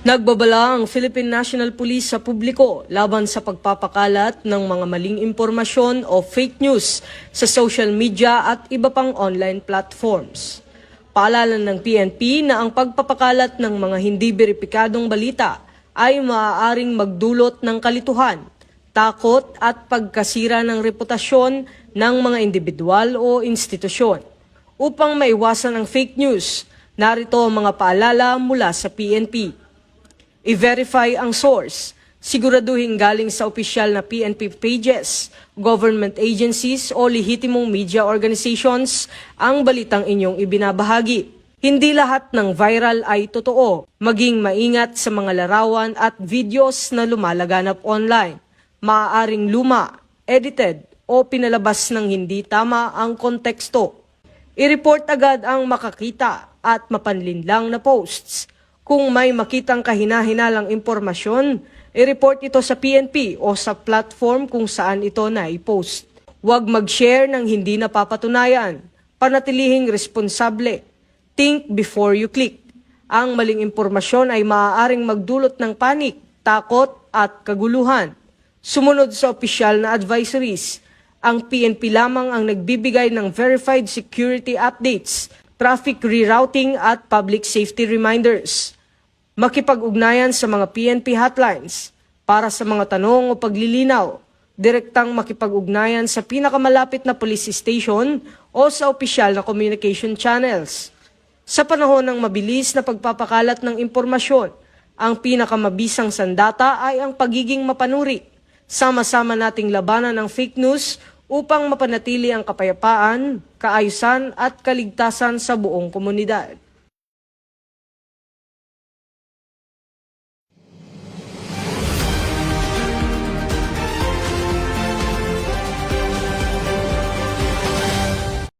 Nagbabala ang Philippine National Police sa publiko laban sa pagpapakalat ng mga maling impormasyon o fake news sa social media at iba pang online platforms. Paalala ng PNP na ang pagpapakalat ng mga hindi beripikadong balita ay maaaring magdulot ng kalituhan, takot at pagkasira ng reputasyon ng mga individual o institusyon. Upang maiwasan ang fake news, narito ang mga paalala mula sa PNP. I-verify ang source. Siguraduhin galing sa opisyal na PNP pages, government agencies o lehitimong media organizations ang balitang inyong ibinabahagi. Hindi lahat ng viral ay totoo. Maging maingat sa mga larawan at videos na lumalaganap online. Maaaring luma, edited o pinalabas ng hindi tama ang konteksto. I-report agad ang makakita at mapanlinlang na posts. Kung may makitang kahina-hinalang impormasyon, i-report ito sa PNP o sa platform kung saan ito na-post. Huwag mag-share ng hindi napapatunayan. Panatilihing responsable. Think before you click. Ang maling impormasyon ay maaaring magdulot ng panik, takot at kaguluhan. Sumunod sa opisyal na advisories. Ang PNP lamang ang nagbibigay ng verified security updates, traffic rerouting at public safety reminders. Makipag-ugnayan sa mga PNP hotlines para sa mga tanong o paglilinaw. Direktang makipag-ugnayan sa pinakamalapit na police station o sa opisyal na communication channels. Sa panahon ng mabilis na pagpapakalat ng impormasyon, ang pinakamabisang sandata ay ang pagiging mapanuri. Sama-sama nating labanan ng fake news upang mapanatili ang kapayapaan, kaayusan at kaligtasan sa buong komunidad.